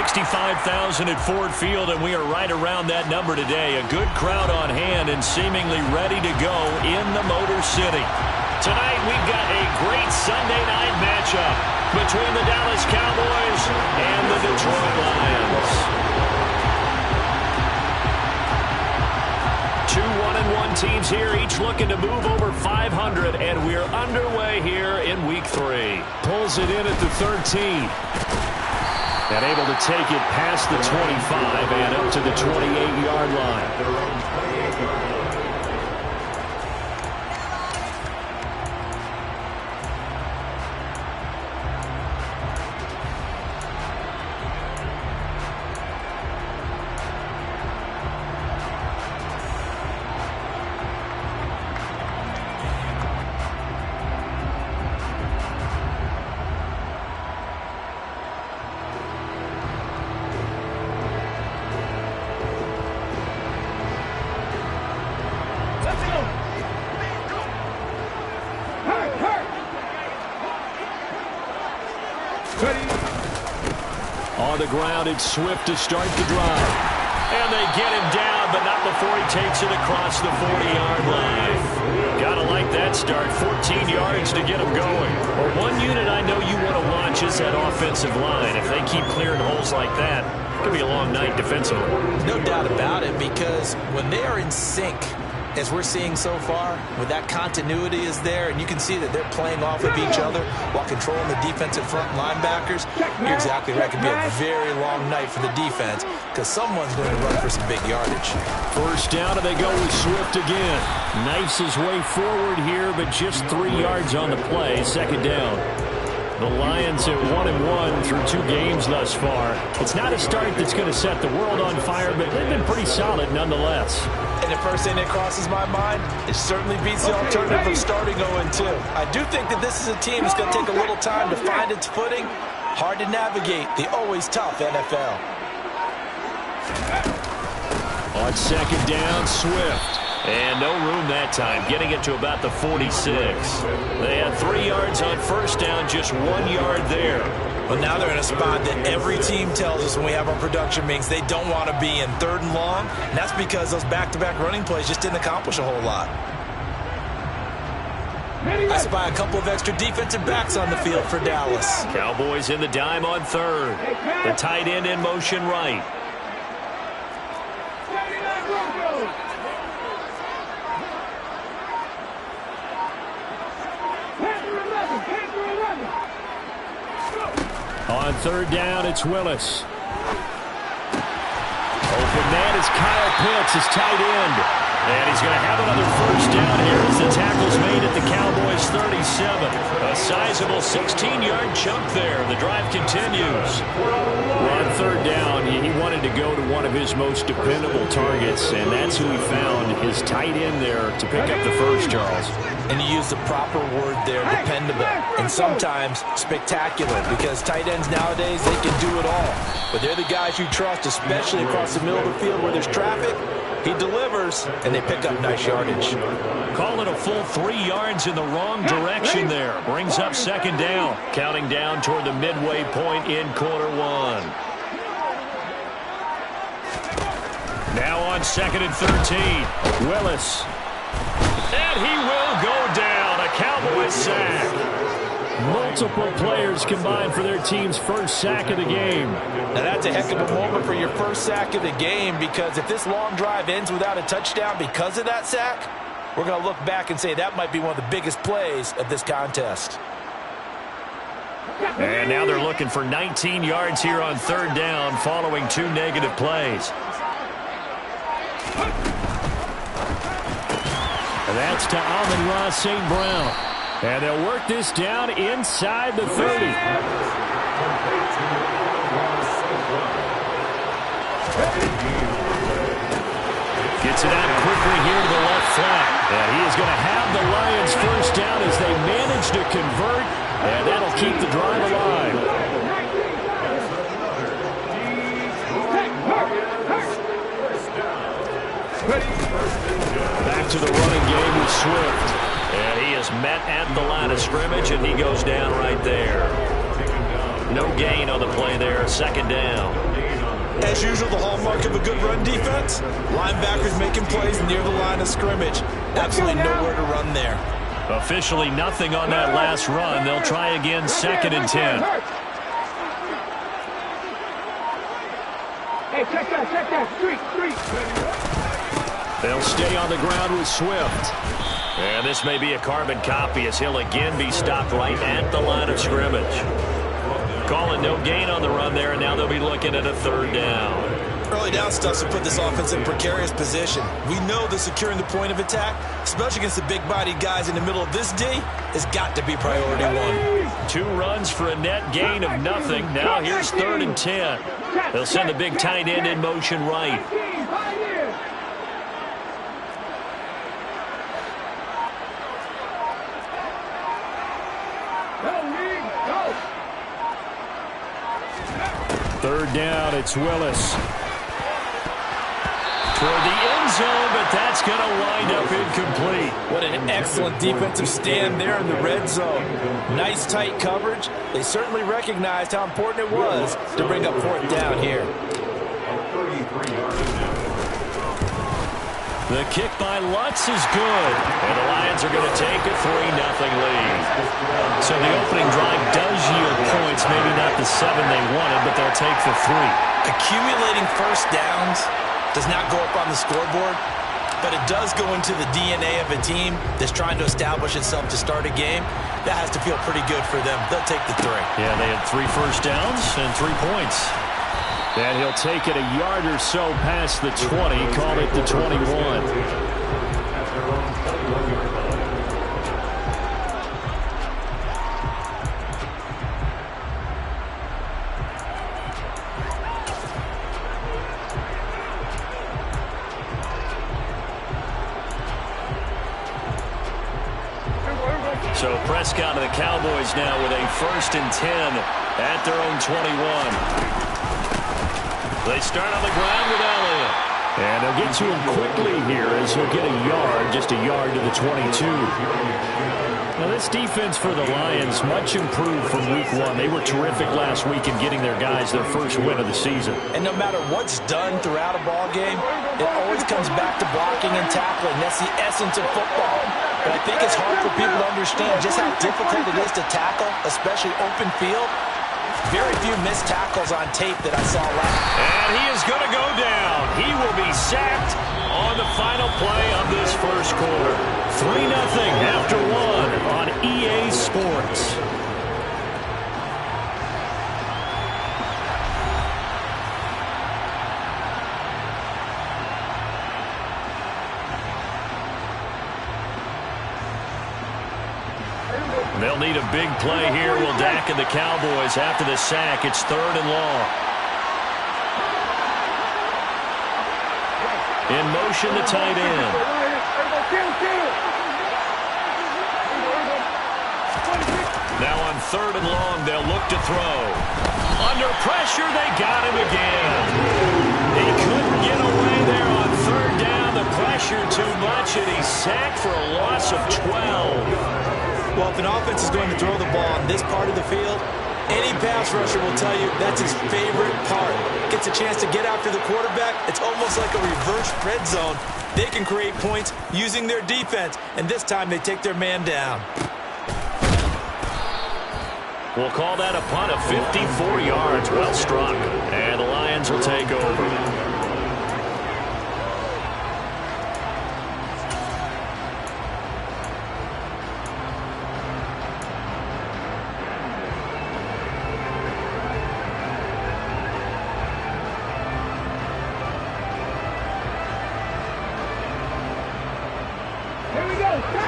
65,000 at Ford Field, and we are right around that number today. A good crowd on hand and seemingly ready to go in the Motor City. Tonight, we've got a great Sunday night matchup between the Dallas Cowboys and the Detroit Lions. Two 1-1 teams here, each looking to move over 500, and we're underway here in Week 3. Pulls it in at the 13. And able to take it past the 25 and up to the 28-yard line. On the ground, it's Swift to start the drive. And they get him down, but not before he takes it across the 40-yard line. Gotta like that start. 14 yards to get him going. Well, one unit I know you want to watch is that offensive line. If they keep clearing holes like that, it could be a long night defensively. No doubt about it, because when they are in sync, as we're seeing so far, when that continuity is there, and you can see that they're playing off of each other while controlling the defensive front linebackers, you're exactly right. It could be a very long night for the defense because someone's going to run for some big yardage. First down, and they go with Swift again. Knifes his way forward here, but just 3 yards on the play. Second down. The Lions at 1-1 through 2 games thus far. It's not a start that's going to set the world on fire, but they've been pretty solid nonetheless. And the first thing that crosses my mind, it certainly beats the alternative of starting 0-2. I do think that this is a team that's going to take a little time to find its footing. Hard to navigate the always tough NFL. On second down, Swift. And no room that time, getting it to about the 46. They had 3 yards on first down, just 1 yard there. Well, now they're in a spot that every team tells us when we have our production meetings they don't want to be in, 3rd and long. And that's because those back-to-back running plays just didn't accomplish a whole lot. I spy a couple of extra defensive backs on the field for Dallas. Cowboys in the dime on 3rd. The tight end in motion right. On 3rd down, it's Willis. Open man is Kyle Pitts, his tight end. And he's going to have another first down here as the tackle's made at the Cowboys' 37. A sizable 16-yard chunk there. The drive continues. On 3rd down, he wanted to go to one of his most dependable targets, and that's who he found, his tight end there to pick up the first, Charles. And you use the proper word there, dependable, and sometimes spectacular, because tight ends nowadays, they can do it all. But they're the guys you trust, especially across the middle of the field where there's traffic. He delivers, and they pick up nice yardage. Call it a full 3 yards in the wrong direction there. Brings up second down, counting down toward the midway point in quarter 1. Now on 2nd and 13, Willis. And he will go down. A Cowboys sack. Multiple players combined for their team's first sack of the game. Now that's a heck of a moment for your first sack of the game, because if this long drive ends without a touchdown because of that sack, we're going to look back and say that might be one of the biggest plays of this contest. And now they're looking for 19 yards here on 3rd down following 2 negative plays. And that's to Amon-Ra St. Brown. And they'll work this down inside the 30. Gets it out quickly here to the left flat. And he is going to have the Lions first down as they manage to convert. And that'll keep the drive alive. Back to the running game with Swift. And he is met at the line of scrimmage, and he goes down right there. No gain on the play there, second down. As usual, the hallmark of a good run defense, linebackers making plays near the line of scrimmage. Absolutely nowhere to run there. Officially nothing on that last run. They'll try again, second and 10. Hey, check that. Street. They'll stay on the ground with Swift. And this may be a carbon copy as he'll again be stopped right at the line of scrimmage. Calling no gain on the run there, and now they'll be looking at a third down. Early down stuff to put this offense in precarious position. We know that securing the point of attack, especially against the big-bodied guys in the middle of this D, has got to be priority one. 2 runs for a net gain of nothing. Now here's third and 10. They'll send the big tight end in motion right. Third down, it's Willis. Toward the end zone, but that's going to wind up incomplete. What an excellent defensive stand there in the red zone. Nice tight coverage. They certainly recognized how important it was to bring up fourth down here. The kick by Lutz is good, and the Lions are going to take a 3-0 lead. So the opening drive does yield points, maybe not the 7 they wanted, but they'll take the 3. Accumulating first downs does not go up on the scoreboard, but it does go into the DNA of a team that's trying to establish itself to start a game. That has to feel pretty good for them. They'll take the 3. Yeah, they had 3 first downs and 3 points. And he'll take it a yard or so past the 20, call it the 21. So Prescott and the Cowboys now with a 1st and 10 at their own 21. They start on the ground with Elliott. And they'll get to him quickly here as he'll get a yard, just a yard to the 22. Now this defense for the Lions, much improved from week 1. They were terrific last week in getting their guys their first win of the season. And no matter what's done throughout a ball game, it always comes back to blocking and tackling. That's the essence of football. But I think it's hard for people to understand just how difficult it is to tackle, especially open field. Very few missed tackles on tape that I saw last. And he is going to go down. He will be sacked on the final play of this first quarter. 3-0 after 1 on EA Sports. They'll need a big play here. Will Dak and the Cowboys after the sack. It's 3rd and long. In motion, the tight end. Now on 3rd and long, they'll look to throw. Under pressure, they got him again. He couldn't get away there on 3rd down. The pressure too much, and he's sacked for a loss of 12. Well, if an offense is going to throw the ball on this part of the field, any pass rusher will tell you that's his favorite part. Gets a chance to get after the quarterback. It's almost like a reverse red zone. They can create points using their defense, and this time they take their man down. We'll call that a punt of 54 yards. Well struck. And the Lions will take over.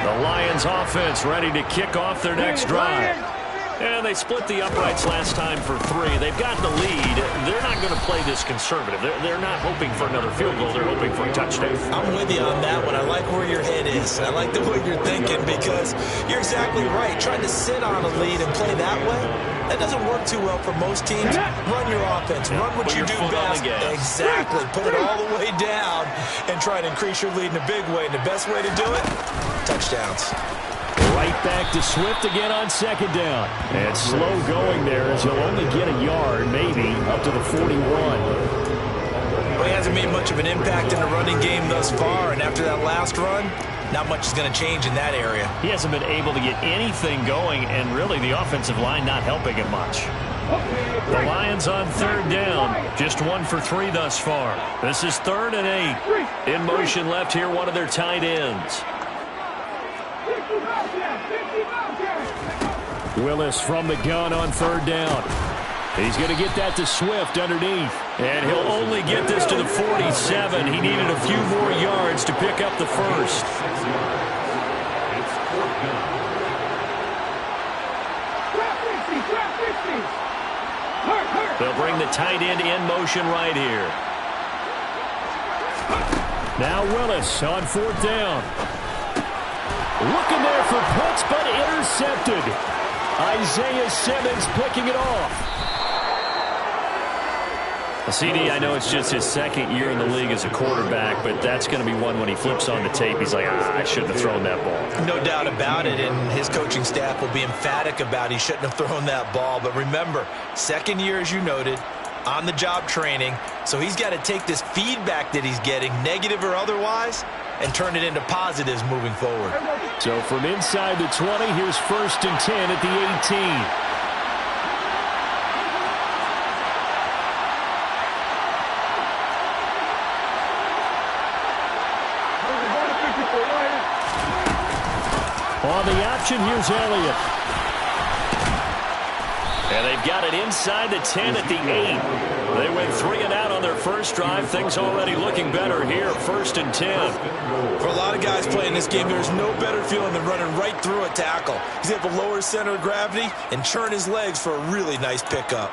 The Lions offense ready to kick off their next drive. And they split the uprights last time for 3. They've got the lead. They're not going to play this conservative. They're not hoping for another field goal. They're hoping for a touchdown. I'm with you on that one. I like where your head is. I like the way you're thinking because you're exactly right. Trying to sit on a lead and play that way, that doesn't work too well for most teams. Run your offense. Run what you do best. Exactly. Put it all the way down and try to increase your lead in a big way. And the best way to do it, touchdowns. Right back to Swift again on second down. And slow going there as he'll only get a yard, maybe, up to the 41. Well, he hasn't made much of an impact in the running game thus far, and after that last run, not much is going to change in that area. He hasn't been able to get anything going, and really the offensive line not helping him much. The Lions on third down. Just 1 for 3 thus far. This is 3rd and 8. In motion left here, one of their tight ends. Willis from the gun on third down. He's going to get that to Swift underneath. And he'll only get this to the 47. He needed a few more yards to pick up the first. They'll bring the tight end in motion right here. Now Willis on 4th down. Looking there for Pitts, but intercepted. Isaiah Simmons picking it off. CD, I know it's just his 2nd year in the league as a quarterback, but that's going to be one when he flips on the tape. He's like, I shouldn't have thrown that ball. No doubt about it, and his coaching staff will be emphatic about he shouldn't have thrown that ball. But remember, 2nd year, as you noted, on-the-job training, so he's got to take this feedback that he's getting, negative or otherwise, and turn it into positives moving forward. So from inside the 20, here's 1st and 10 at the 18. On the option, here's Elliott. And they've got it inside the 10 at the 8. They went 3 and out on their first drive. Things already looking better here. 1st and 10. For a lot of guys playing this game, there's no better feeling than running right through a tackle. He's able to lower his center of gravity and churn his legs for a really nice pickup.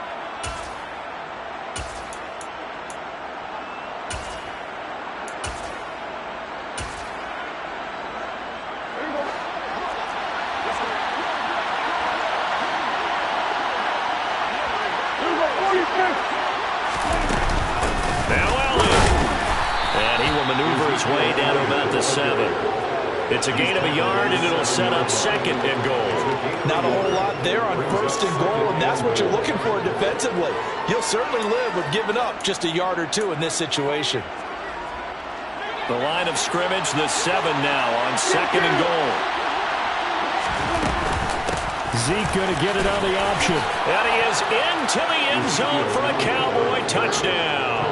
Way down to about the 7. It's a gain of a yard, and it'll set up 2nd and goal. Not a whole lot there on 1st and goal, and that's what you're looking for defensively. You'll certainly live with giving up just a yard or 2 in this situation. The line of scrimmage, the 7 now on 2nd and goal. Zeke going to get it on the option. And he is into the end zone for a Cowboy touchdown.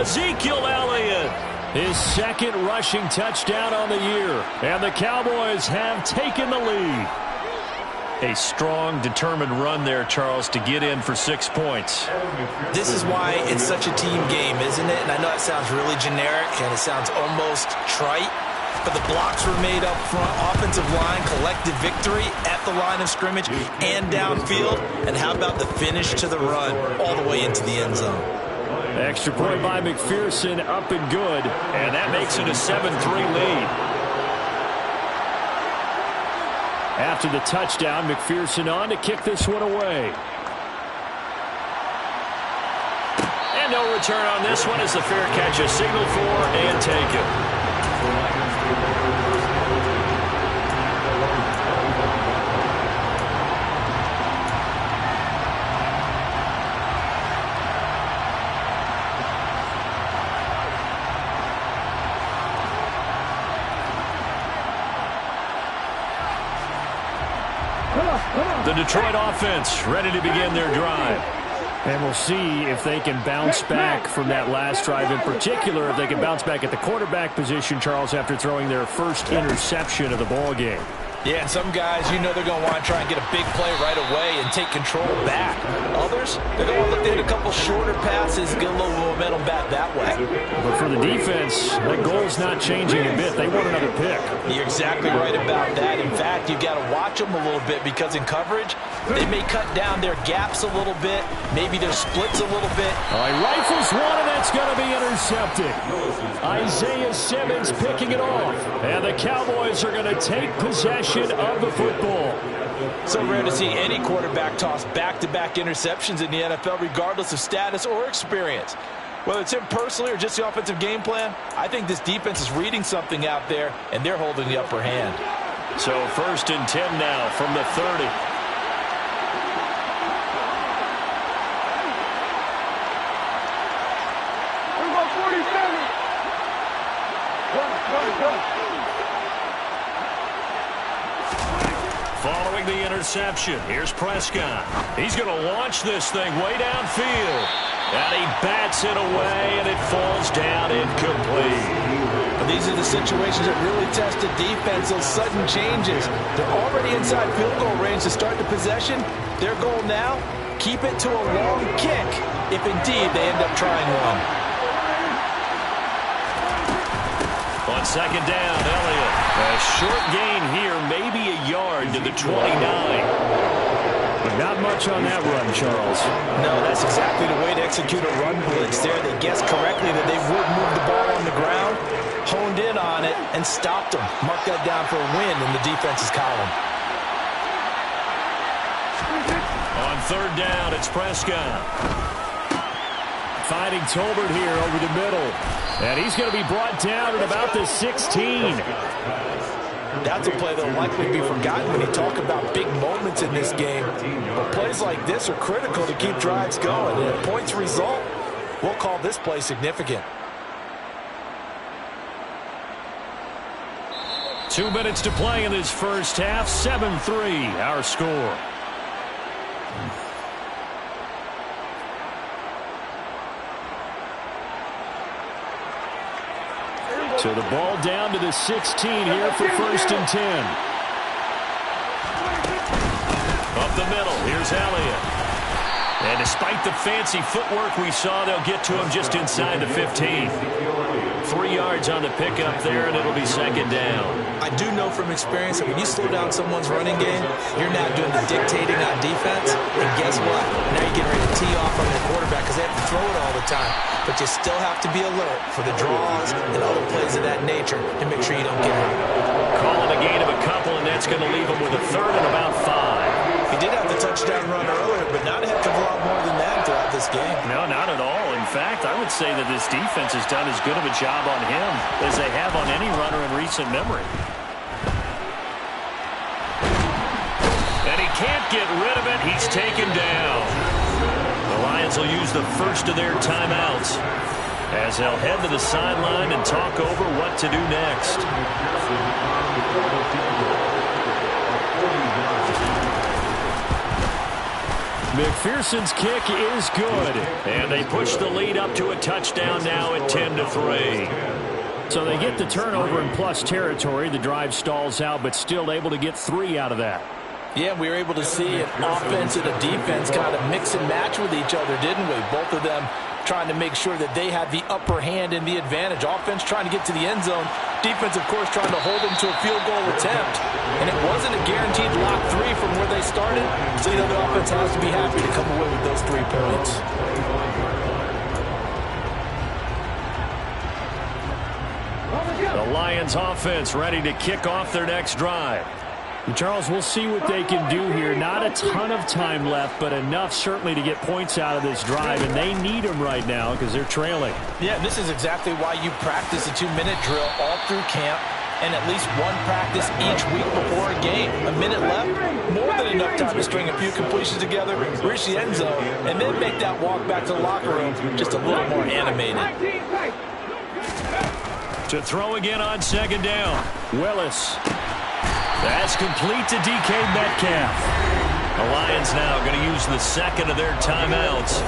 Ezekiel Elliott. His 2nd rushing touchdown on the year. And the Cowboys have taken the lead. A strong, determined run there, Charles, to get in for 6 points. This is why it's such a team game, isn't it? And I know it sounds really generic, and it sounds almost trite. But the blocks were made up front. Offensive line, collective victory at the line of scrimmage and downfield. And how about the finish to the run all the way into the end zone? Extra point by McPherson, up and good, and that makes it a 7-3 lead. After the touchdown, McPherson on to kick this one away. And no return on this one as the fair catch is signaled for and taken. The Detroit offense ready to begin their drive. And we'll see if they can bounce back from that last drive in particular, if they can bounce back at the quarterback position, Charles, after throwing their first interception of the ball game. Yeah, and some guys, you know they're going to want to try and get a big play right away and take control back. Others, they're going to want to look to hit a couple shorter passes, get a little momentum back that way. But for the defense, that goal's not changing a bit. They want another pick. You're exactly right about that. In fact, you've got to watch them a little bit because in coverage, they may cut down their gaps a little bit, maybe their splits a little bit. All right, rifles one, and that's going to be intercepted. Isaiah Simmons picking it off. And the Cowboys are going to take possession of the football. So rare to see any quarterback toss back-to-back interceptions in the NFL, regardless of status or experience. Whether it's him personally or just the offensive game plan, I think this defense is reading something out there, and they're holding the upper hand. So 1st and 10 now from the 30. Following the interception, here's Prescott. He's going to launch this thing way downfield. And he bats it away, and it falls down incomplete. But these are the situations that really test the defense, those sudden changes. They're already inside field goal range to start the possession. Their goal now, keep it to a long kick, if indeed they end up trying one. On 2nd down, Elliott. A short gain here, maybe a yard to the 29. But not much on that run, Charles. No, that's exactly the way to execute a run blitz there. They guessed correctly that they would move the ball on the ground, honed in on it, and stopped them. Mark that down for a win in the defense's column. On 3rd down, it's Prescott. Finding Tolbert here over the middle. And he's going to be brought down at about the 16. That's a play that will likely be forgotten when you talk about big moments in this game. But plays like this are critical to keep drives going. And a points result, we'll call this play significant. 2 minutes to play in this first half. 7-3, our score. So the ball down to the 16 here for 1st and 10. Up the middle, here's Elliott. And despite the fancy footwork we saw, they'll get to him just inside the 15. 3 yards on the pickup there, and it'll be 2nd down. I do know from experience that when you slow down someone's running game, you're now doing the dictating on defense. And guess what? Now you're getting ready to tee off on your quarterback because they have to throw it all the time. But you still have to be alert for the draws and other plays of that nature to make sure you don't get hurt. Calling a gain of a couple, and that's going to leave him with a 3rd and about 5. He did have the touchdown run earlier, but not a heck of a lot more than that throughout this game. No, not at all. In fact, I would say that this defense has done as good of a job on him as they have on any runner in recent memory. And he can't get rid of it. He's taken down. The Lions will use the first of their timeouts as they'll head to the sideline and talk over what to do next. McPherson's kick is good, and they push the lead up to a touchdown now at 10-3. So they get the turnover in plus territory. The drive stalls out, but still able to get 3 out of that. Yeah, we were able to see an offense and a defense kind of mix and match with each other, didn't we? Both of them trying to make sure that they had the upper hand and the advantage. Offense trying to get to the end zone. Defense, of course, trying to hold them to a field goal attempt. And it wasn't a guaranteed lock 3 from where they started. So, you know, the offense has to be happy to come away with those 3 points. The Lions offense ready to kick off their next drive. Charles, we'll see what they can do here. Not a ton of time left, but enough certainly to get points out of this drive, and they need them right now because they're trailing. Yeah, this is exactly why you practice a 2-minute drill all through camp and at least one practice each week before a game. A minute left, more than enough time to string a few completions together, reach the end zone, and then make that walk back to the locker room just a little more animated. To throw again on 2nd down. Willis. That's complete to DK Metcalf. The Lions now going to use the 2nd of their timeouts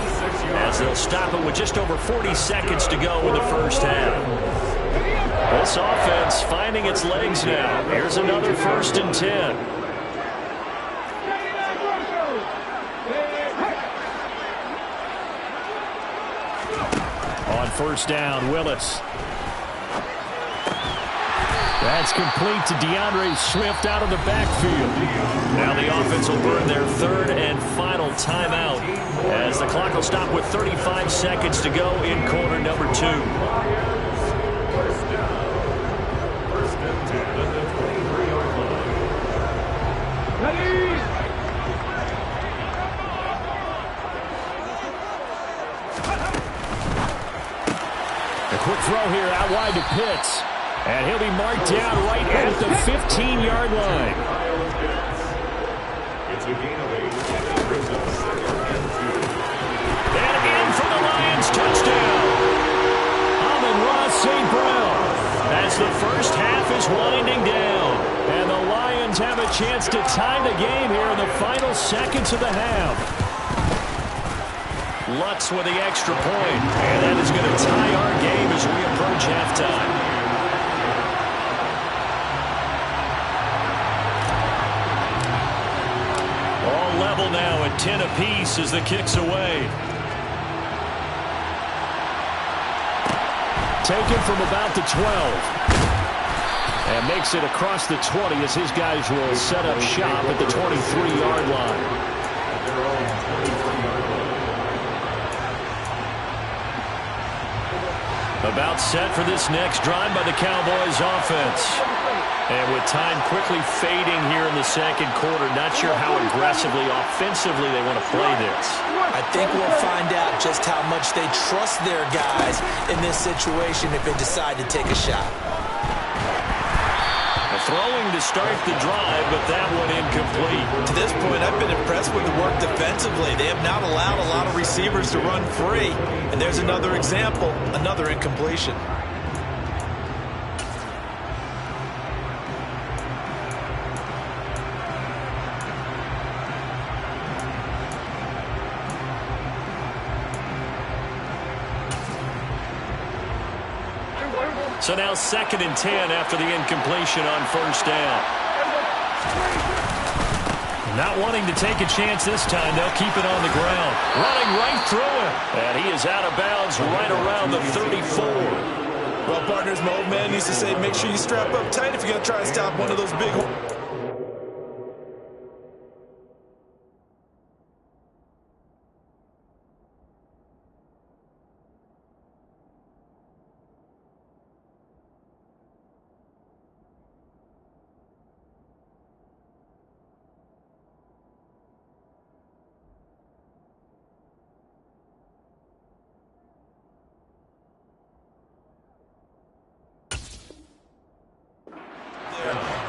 as they'll stop it with just over 40 seconds to go in the first half. This offense finding its legs now. Here's another 1st and 10. On 1st down, Willis. That's complete to DeAndre Swift out of the backfield. Now the offense will burn their 3rd and final timeout as the clock will stop with 35 seconds to go in quarter number 2. A quick throw here out wide to Pitts. And he'll be marked down right at the 15-yard line. It's a gain of 8. And in for the Lions, touchdown. Amon-Ra St. Brown. As the first half is winding down. And the Lions have a chance to tie the game here in the final seconds of the half. Lutz with the extra point. And that is going to tie our game as we approach halftime. All level now at 10 apiece as the kick's away. Taken from about the 12. And makes it across the 20 as his guys will set up shop at the 23-yard line. About set for this next drive by the Cowboys offense. And with time quickly fading here in the second quarter, not sure how aggressively, offensively they want to play this. I think we'll find out just how much they trust their guys in this situation if they decide to take a shot. Throwing to start the drive, but that one incomplete. To this point, I've been impressed with the work defensively. They have not allowed a lot of receivers to run free. And there's another example, another incompletion. So now 2nd and 10 after the incompletion on first down. Not wanting to take a chance this time, they'll keep it on the ground. Running right through him. And he is out of bounds right around the 34. Well, partners, my old man used to say, make sure you strap up tight if you're going to try and stop one of those big holes.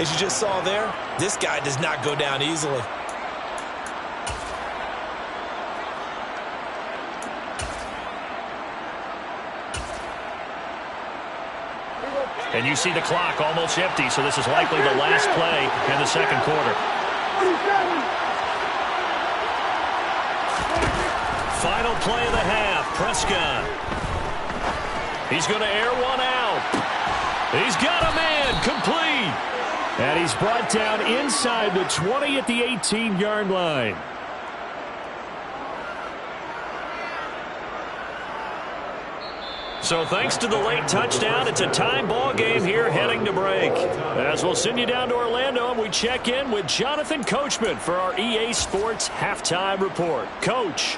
As you just saw there, this guy does not go down easily. And you see the clock almost empty, so this is likely the last play in the second quarter. Final play of the half, Prescott. He's going to air one out. He's got a man, complete. And he's brought down inside the 20 at the 18-yard line. So thanks to the late touchdown, it's a tie ball game here heading to break. As we'll send you down to Orlando, and we check in with Jonathan Coachman for our EA Sports Halftime Report. Coach.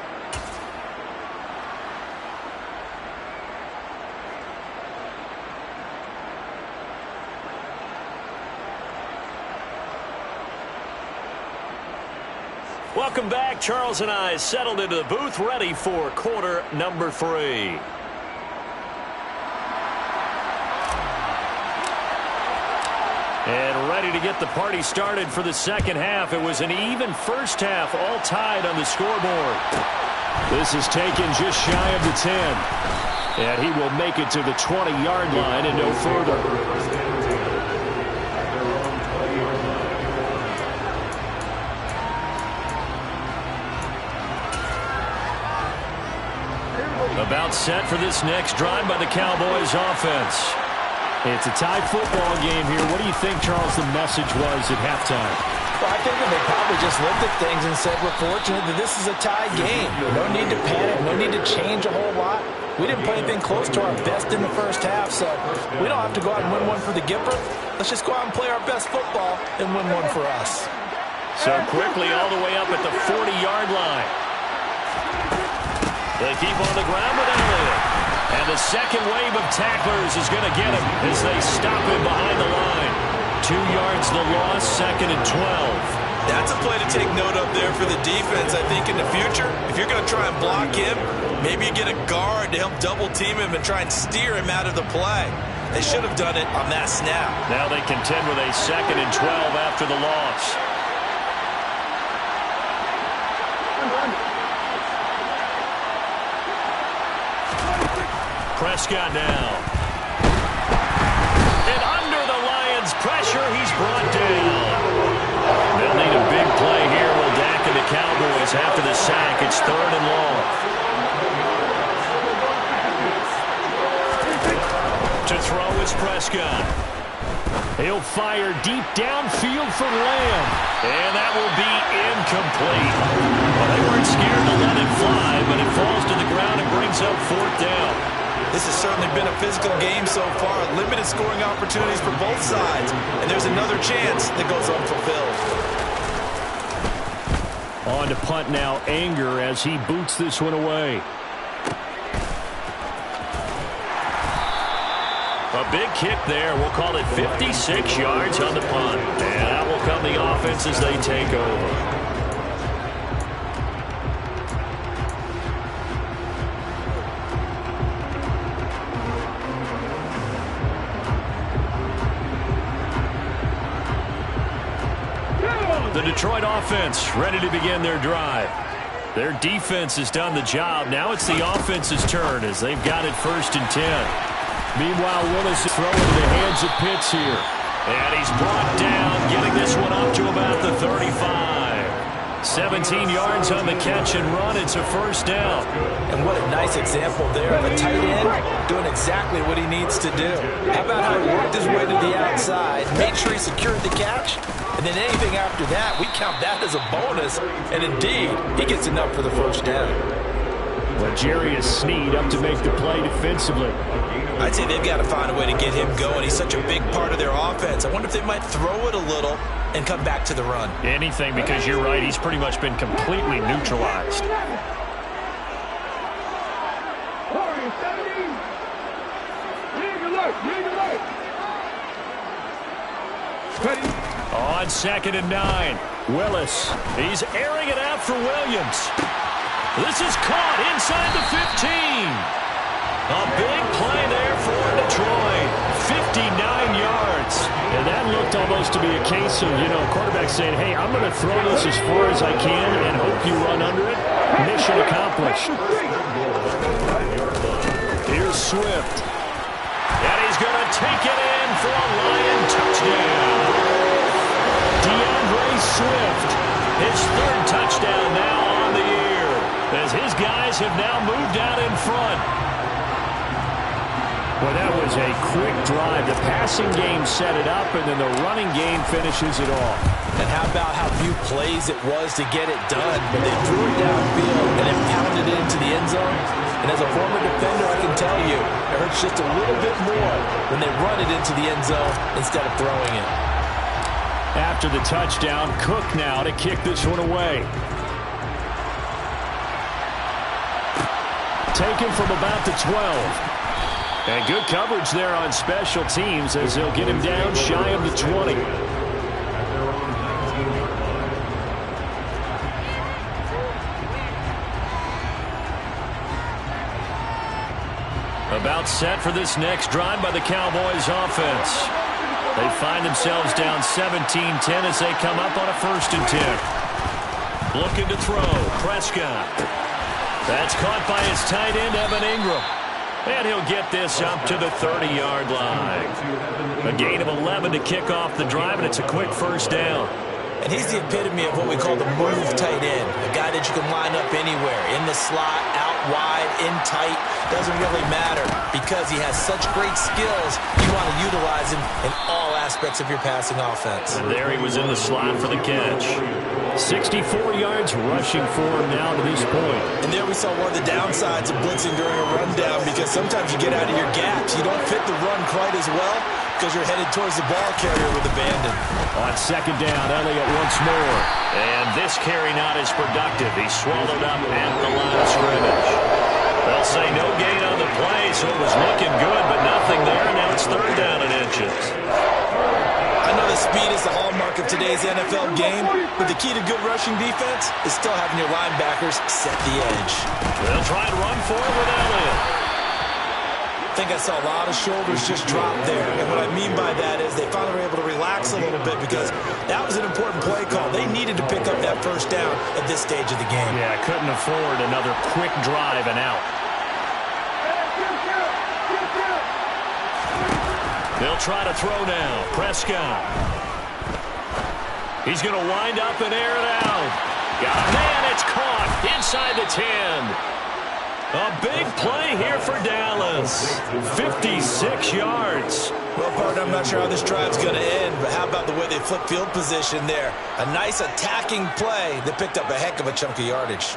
Welcome back. Charles and I settled into the booth, ready for quarter number 3. And ready to get the party started for the second half. It was an even first half, all tied on the scoreboard. This is taken just shy of the 10. And he will make it to the 20-yard line and no further. About set for this next drive by the Cowboys offense. It's a tie football game here. What do you think, Charles, the message was at halftime? Well, I think that they probably just looked at things and said, we're fortunate that this is a tie game. No need to panic, no need to change a whole lot. We didn't play anything close to our best in the first half, so we don't have to go out and win one for the Gipper. Let's just go out and play our best football and win one for us. So quickly all the way up at the 40-yard line. They keep on the ground with Elliott. And the second wave of tacklers is going to get him as they stop him behind the line. 2 yards the loss, 2nd and 12. That's a play to take note of there for the defense. I think in the future, if you're going to try and block him, maybe you get a guard to help double team him and try and steer him out of the play. They should have done it on that snap. Now they contend with a 2nd and 12 after the loss. Prescott now. And under the Lions' pressure, he's brought down. They'll need a big play here. Will Dak and the Cowboys after the sack. It's 3rd and long. To throw is Prescott. He'll fire deep downfield for Lamb. And that will be incomplete. Well, they weren't scared to let it fly, but it falls to the ground and brings up 4th down. This has certainly been a physical game so far. Limited scoring opportunities for both sides. And there's another chance that goes unfulfilled. On to punt now, Anger, as he boots this one away. A big kick there. We'll call it 56 yards on the punt. And out will come the offense as they take over. The Detroit offense ready to begin their drive. Their defense has done the job. Now it's the offense's turn as they've got it 1st and 10. Meanwhile, Willis is throwing to the hands of Pitts here. And he's brought down, getting this one up to about the 35. 17 yards on the catch and run. It's a 1st down. And what a nice example there of a tight end doing exactly what he needs to do. How about how he worked his way to the outside, made sure he secured the catch, and then anything after that, we count that as a bonus. And indeed, he gets enough for the 1st down. But Jarius Sneed up to make the play defensively. I'd say they've got to find a way to get him going. He's such a big part of their offense. I wonder if they might throw it a little and come back to the run. Anything, because you're right, he's pretty much been completely neutralized. On 2nd and 9, Willis. He's airing it out for Williams. This is caught inside the 15. A big play there for Detroit. 59 yards. And that looked almost to be a case of, quarterback saying, hey, I'm going to throw this as far as I can and hope you run under it. Mission accomplished. Here's Swift. And he's going to take it in for a Lion touchdown. DeAndre Swift, his 3rd touchdown now on the year, as his guys have now moved out in front. Well, that was a quick drive. The passing game set it up, and then the running game finishes it off. And how about how few plays it was to get it done? But they threw it downfield and then pounded it into the end zone. And as a former defender, I can tell you, it hurts just a little bit more when they run it into the end zone instead of throwing it. After the touchdown, Cook now to kick this one away. Taken from about the 12. And good coverage there on special teams as they'll get him down shy of the 20. About set for this next drive by the Cowboys offense. They find themselves down 17-10 as they come up on a 1st and 10. Looking to throw, Prescott. That's caught by his tight end, Evan Ingram. And he'll get this up to the 30-yard line. A gain of 11 to kick off the drive, and it's a quick 1st down. And he's the epitome of what we call the move tight end. A guy that you can line up anywhere, in the slot, out wide, in tight. Doesn't really matter because he has such great skills. You want to utilize him in all aspects of your passing offense. And there he was in the slot for the catch. 64 yards rushing for him now to this point. And there we saw one of the downsides of blitzing during a rundown because sometimes you get out of your gaps. You don't fit the run quite as well because you're headed towards the ball carrier with abandon. On 2nd down, Elliott once more. And this carry not as productive. He's swallowed up at the line of scrimmage. They'll say no gain on the play, so it was looking good, but nothing there. Now it's 3rd down and inches. I know the speed is the hallmark of today's NFL game, but the key to good rushing defense is still having your linebackers set the edge. They'll try and run for it with Elliott. I think I saw a lot of shoulders just drop there. And what I mean by that is they finally were able to relax a little bit because that was an important play call. They needed to pick up that first down at this stage of the game. Yeah, couldn't afford another quick drive and out. They'll try to throw now. Prescott. He's going to wind up and air it out. Got a man. It's caught inside the 10. A big play here for Dallas. 56 yards. Well, partner, I'm not sure how this drive's going to end, but how about the way they flip field position there? A nice attacking play that picked up a heck of a chunk of yardage.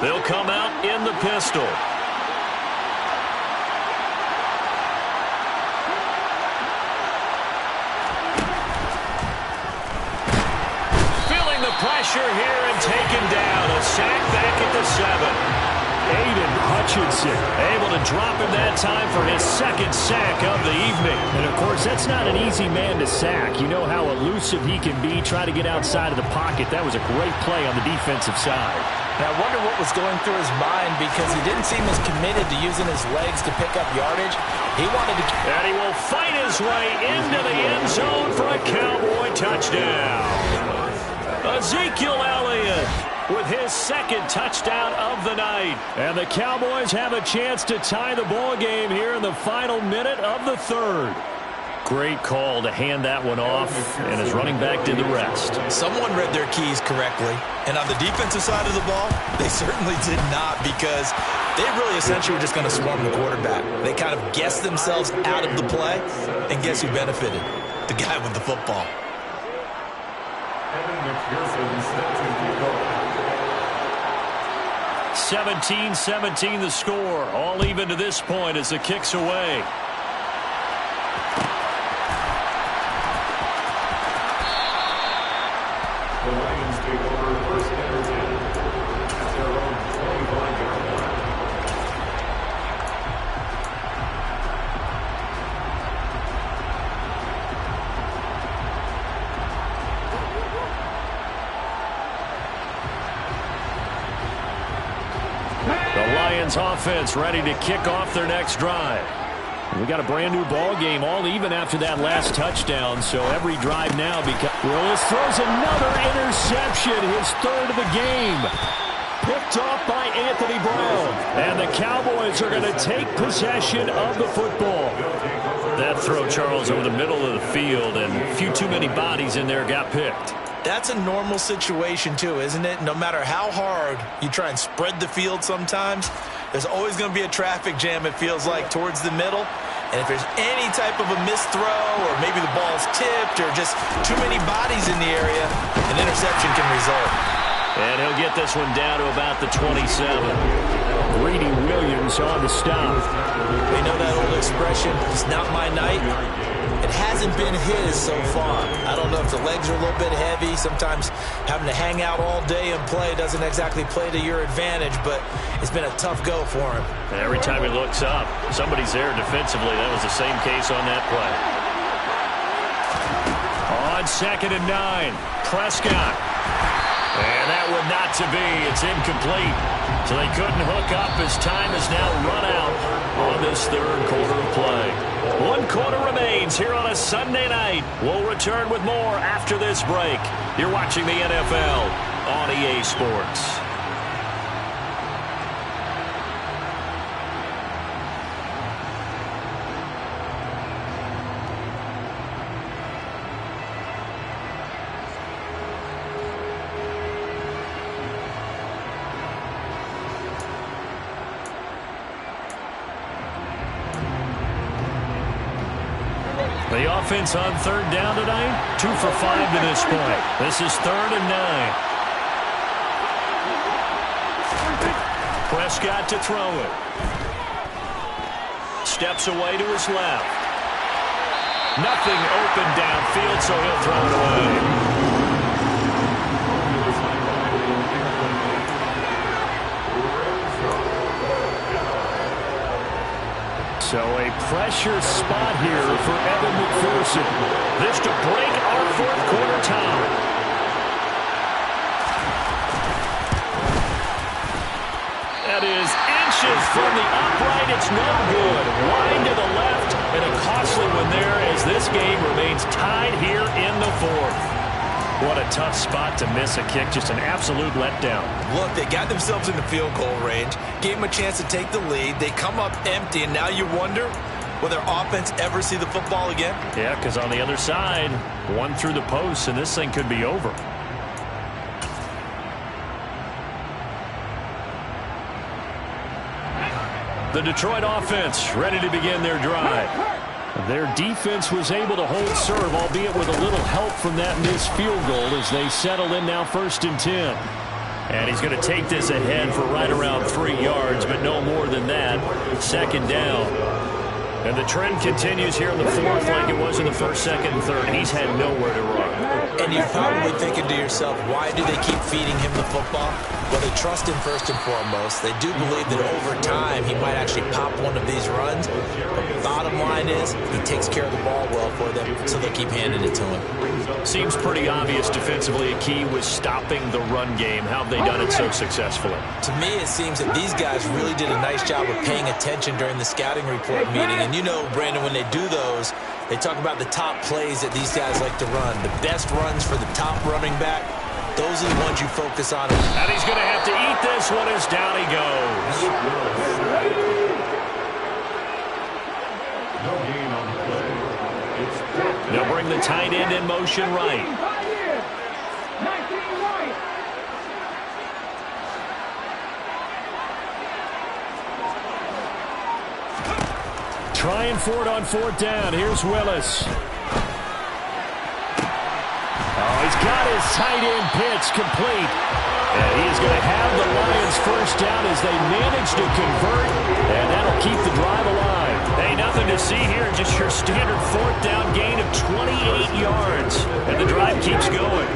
They'll come out in the pistol. Feeling the pressure here and taken down. A sack back at the 7. Aiden Hutchinson able to drop him that time for his second sack of the evening. And, of course, that's not an easy man to sack. You know how elusive he can be, try to get outside of the pocket. That was a great play on the defensive side. Now, I wonder what was going through his mind because he didn't seem as committed to using his legs to pick up yardage. He wanted to... And he will fight his way into the end zone for a Cowboy touchdown. Ezekiel Elliott with his second touchdown of the night. And the Cowboys have a chance to tie the ball game here in the final minute of the third. Great call to hand that one off, and his running back did the rest. Someone read their keys correctly, and on the defensive side of the ball, they certainly did not because they really essentially were just going to swarm the quarterback. They kind of guessed themselves out of the play, and guess who benefited? The guy with the football. 17-17 the score. All even to this point as the kick's away. The Lions take over first and 10 at their own 25-yard line. The Lions offense ready to kick off their next drive. We got a brand new ball game, all even after that last touchdown. So every drive now becomes... Willis throws another interception, his third of the game. Picked off by Anthony Brown. And the Cowboys are going to take possession of the football. That throw, Charles, over the middle of the field, and a few too many bodies in there got picked. That's a normal situation, too, isn't it? No matter how hard you try and spread the field sometimes, there's always going to be a traffic jam, it feels like, towards the middle. And if there's any type of a missed throw or maybe the ball's tipped or just too many bodies in the area, an interception can result. And he'll get this one down to about the 27. Greedy Williams on the stop. We know that old expression, it's not my night. It hasn't been his so far. I don't know if the legs are a little bit heavy. Sometimes having to hang out all day and play doesn't exactly play to your advantage, but it's been a tough go for him. And every time he looks up, somebody's there defensively. That was the same case on that play. On 2nd and 9, Prescott. And that one not to be. It's incomplete. So they couldn't hook up as time has now run out on this third quarter of play. 1 quarter remains here on a Sunday night. We'll return with more after this break. You're watching the NFL on EA Sports. The offense on 3rd down tonight, 2 for 5 to this point. This is 3rd and 9. Prescott to throw it. Steps away to his left. Nothing open downfield, so he'll throw it away. So a pressure spot here for Evan McPherson. This to break our 4th quarter tie. That is inches from the upright. It's no good. Line to the left, and a costly one there as this game remains tied here in the fourth. What a tough spot to miss a kick. Just an absolute letdown. Look, they got themselves in the field goal range, gave them a chance to take the lead. They come up empty, and now you wonder, will their offense ever see the football again? Yeah, because on the other side, one through the post, and this thing could be over. The Detroit offense ready to begin their drive. Their defense was able to hold serve, albeit with a little help from that missed field goal as they settle in now 1st and 10. And he's going to take this ahead for right around 3 yards, but no more than that. 2nd down. And the trend continues here in the fourth like it was in the 1st, 2nd, and 3rd. He's had nowhere to run. And you're probably thinking to yourself, why do they keep feeding him the football? Well, they trust him first and foremost. They do believe that over time he might actually pop one of these runs. But the bottom line is he takes care of the ball well for them, so they'll keep handing it to him. Seems pretty obvious defensively a key was stopping the run game. How have they done it so successfully? To me, it seems that these guys really did a nice job of paying attention during the scouting report meeting. And you know, Brandon, when they do those, they talk about the top plays that these guys like to run. The best runs for the top running back, those are the ones you focus on. And he's going to have to eat this one as down he goes. No gain on the play. It's They'll bring the tight end in motion right. Trying for it on 4th down. Here's Willis. Oh, he's got his tight end pitch complete. And he is going to have the Lions 1st down as they manage to convert. And that'll keep the drive alive. Hey, nothing to see here. Just your standard 4th down gain of 28 yards. And the drive keeps going.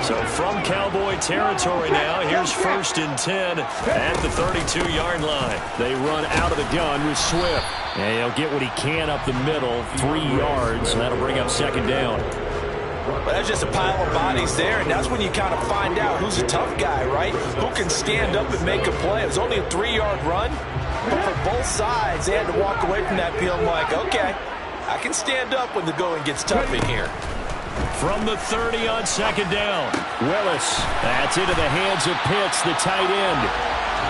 So from Cowboy territory now, here's 1st and 10 at the 32-yard line. They run out of the gun with Swift. And he'll get what he can up the middle, 3 yards. And that'll bring up 2nd down. But that's just a pile of bodies there, and that's when you kind of find out who's a tough guy, right? Who can stand up and make a play. It was only a 3-yard run, but for both sides, they had to walk away from that feeling like, okay, I can stand up when the going gets tough in here. From the 30 on 2nd down, Willis. That's into the hands of Pitts, the tight end.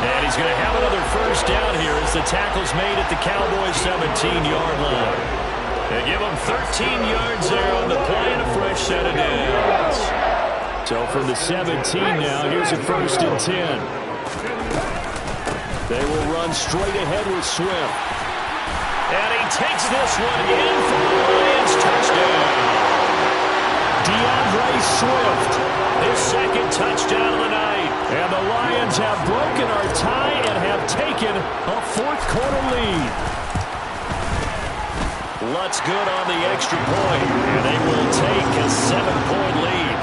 And he's going to have another 1st down here as the tackle's made at the Cowboys' 17-yard line. They give him 13 yards there on the play and a fresh set of downs. So from the 17 now, here's a 1st and 10. They will run straight ahead with Swift. And he takes this one in for the Lions touchdown. DeAndre Swift, his 2nd touchdown of the night. And the Lions have broken our tie and have taken a 4th quarter lead. Lutz good on the extra point, and they will take a 7-point lead.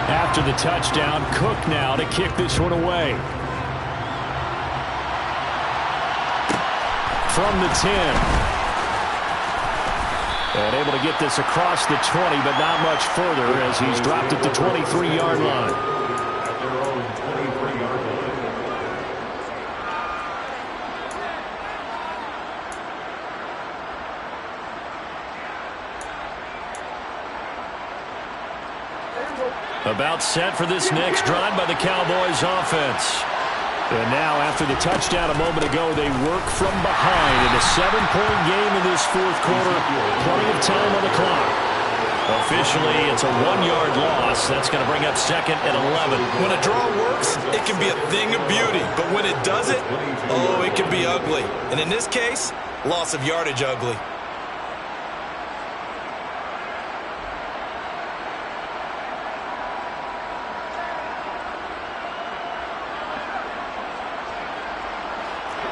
After the touchdown, Cook now to kick this one away. From the 10. And able to get this across the 20, but not much further as he's dropped at the 23-yard line. About set for this next drive by the Cowboys offense. And now after the touchdown a moment ago, they work from behind in a 7-point game in this 4th quarter. Plenty of time on the clock. Officially, it's a 1-yard loss. That's going to bring up 2nd and 11. When a draw works, it can be a thing of beauty. But when it doesn't, oh, it can be ugly. And in this case, loss of yardage ugly.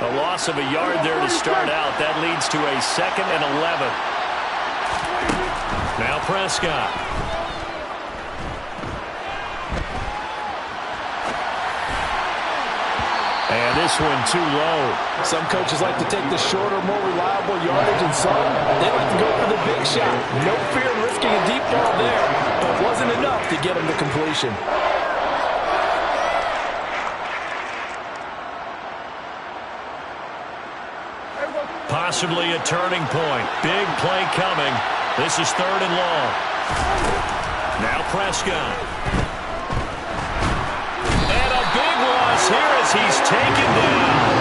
A loss of a yard there to start out. That leads to a 2nd and 11. Now Prescott. And this one too low. Some coaches like to take the shorter, more reliable yardage, and some, they like to go for the big shot. No fear in risking a deep ball there. to get him the completion. Possibly a turning point. Big play coming. This is 3rd and long. Now Prescott. And a big loss here as he's taken down.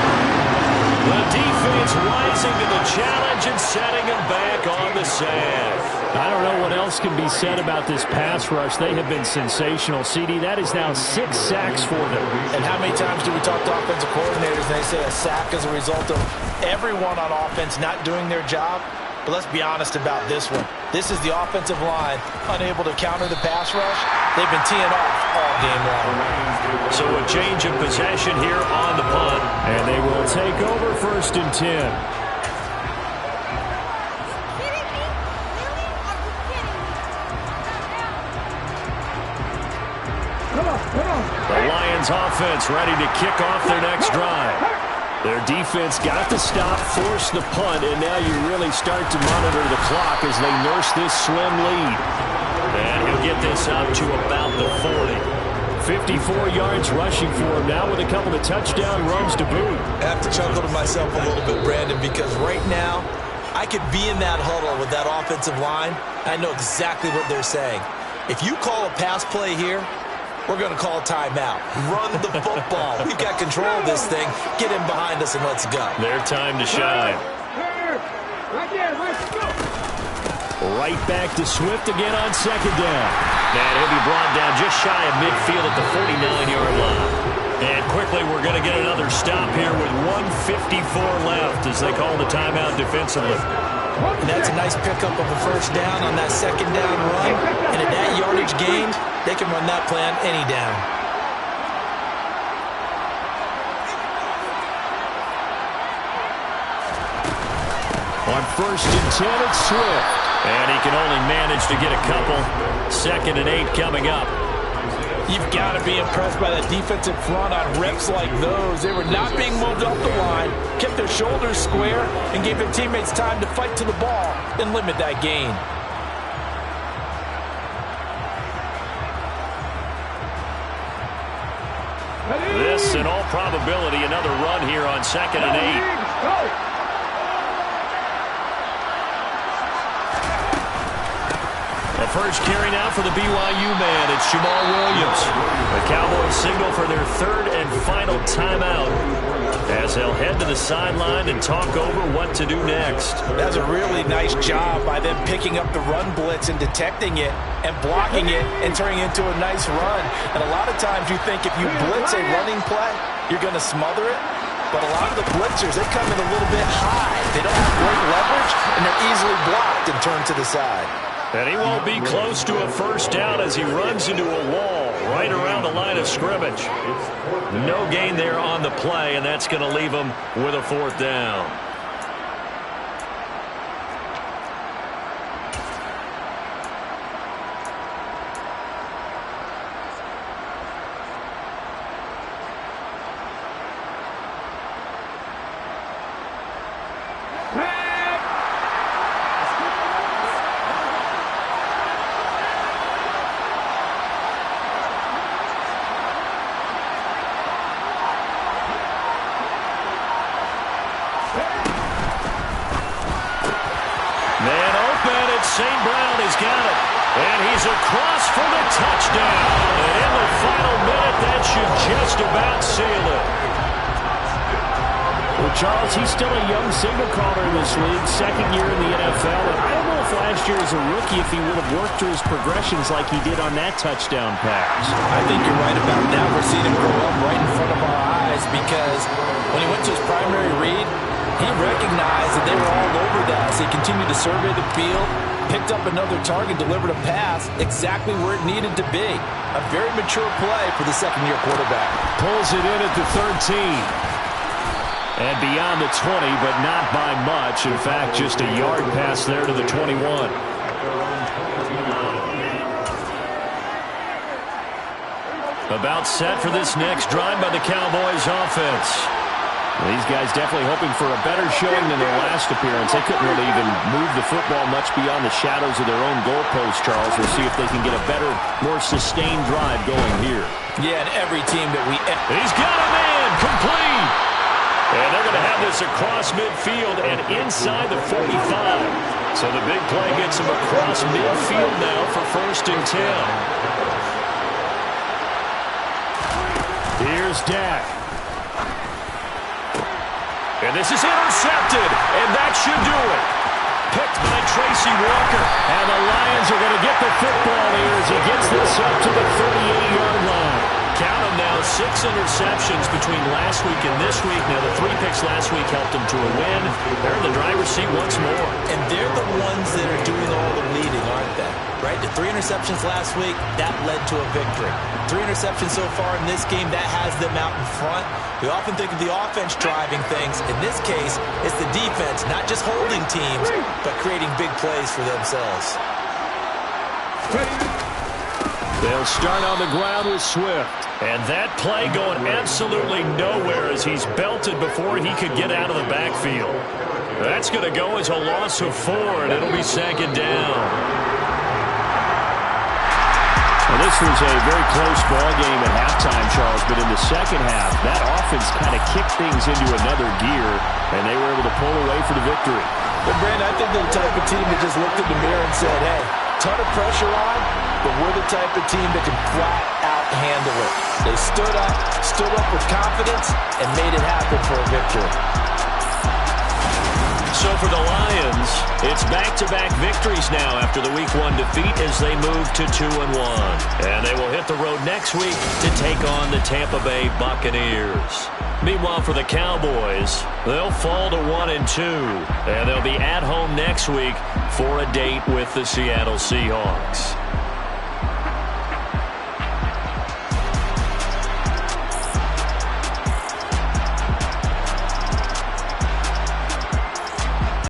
The defense rising to the challenge and setting him back on the sand. I don't know what else can be said about this pass rush. They have been sensational. CD, that is now 6 sacks for them. And how many times do we talk to offensive coordinators and they say a sack is a result of everyone on offense not doing their job? But let's be honest about this one. This is the offensive line unable to counter the pass rush. They've been teeing off all game long. So a change of possession here on the punt. And they will take over 1st and 10. The Lions offense ready to kick off their next drive. Their defense got the stop, forced the punt, and now you really start to monitor the clock as they nurse this slim lead. And he'll get this up to about the 40. 54 yards rushing for him now with a couple of touchdown runs to boot. I have to chuckle to myself a little bit, Brandon, because right now I could be in that huddle with that offensive line. I know exactly what they're saying. If you call a pass play here, we're going to call a timeout. Run the football. We've got control of this thing. Get in behind us and let's go. Their time to shine. Right back to Swift again on 2nd down. And he'll be brought down just shy of midfield at the 49-yard line. And quickly we're going to get another stop here with 1:54 left as they call the timeout defensively. And that's a nice pickup of a 1st down on that 2nd down run. And at that yardage gain, they can run that plan any down. On 1st and 10, it's Swift. And he can only manage to get a couple. 2nd and 8 coming up. You've got to be impressed by that defensive front on reps like those. They were not being moved up the line, kept their shoulders square, and gave their teammates time to fight to the ball and limit that gain. This, in all probability, another run here on 2nd and 8. The first carry now for the BYU man. It's Jamal Williams. The Cowboys signal for their 3rd and final timeout as they'll head to the sideline and talk over what to do next. That's a really nice job by them picking up the run blitz and detecting it and blocking it and turning it into a nice run. And a lot of times you think if you blitz a running play, you're going to smother it. But a lot of the blitzers, they come in a little bit high. They don't have great leverage, and they're easily blocked and turned to the side. And he won't be close to a 1st down as he runs into a wall right around the line of scrimmage. No gain there on the play, and that's going to leave him with a 4th down. St. Brown has got it. And he's across for the touchdown. And in the final minute, that should just about seal it. Well, Charles, he's still a young signal caller in this league, 2nd year in the NFL. And I don't know if last year as a rookie, if he would have worked through his progressions like he did on that touchdown pass. I think you're right about that. We're seeing him grow up right in front of our eyes because when he went to his primary read, he recognized that they were all over that. So he continued to survey the field, picked up another target, delivered a pass exactly where it needed to be. A very mature play for the 2nd-year quarterback. Pulls it in at the 13. And beyond the 20, but not by much. In fact, just a yard pass there to the 21. About set for this next drive by the Cowboys offense. These guys definitely hoping for a better showing than their last appearance. They couldn't really even move the football much beyond the shadows of their own goalpost, Charles. We'll see if they can get a better, more sustained drive going here. Yeah, and every team that He's got a man complete. And they're going to have this across midfield and inside the 45. So the big play gets him across midfield now for 1st and 10. Here's Dak. And this is intercepted, and that should do it. Picked by Tracy Walker. And the Lions are going to get the football here as he gets this up to the 38-yard line. Count them now, 6 interceptions between last week and this week. Now, the 3 picks last week helped them to a win. They're in the driver's seat once more. And they're the ones that are doing all the leading, aren't they? Right? The 3 interceptions last week, that led to a victory. 3 interceptions so far in this game, that has them out in front. We often think of the offense driving things. In this case, it's the defense, not just holding teams, but creating big plays for themselves. They'll start on the ground with Swift. And that play going absolutely nowhere as he's belted before he could get out of the backfield. That's going to go as a loss of 4, and it'll be 2nd down. Well, this was a very close ball game at halftime, Charles, but in the second half, that offense kind of kicked things into another gear, and they were able to pull away for the victory. But, Brandon, I think they're the type of team that just looked in the mirror and said, hey, ton of pressure on, but we're the type of team that can flat out handle it. They stood up with confidence, and made it happen for a victory. So for the Lions, it's back-to-back victories now after the Week 1 defeat as they move to 2-1. And they will hit the road next week to take on the Tampa Bay Buccaneers. Meanwhile, for the Cowboys, they'll fall to 1-2, and they'll be at home next week for a date with the Seattle Seahawks.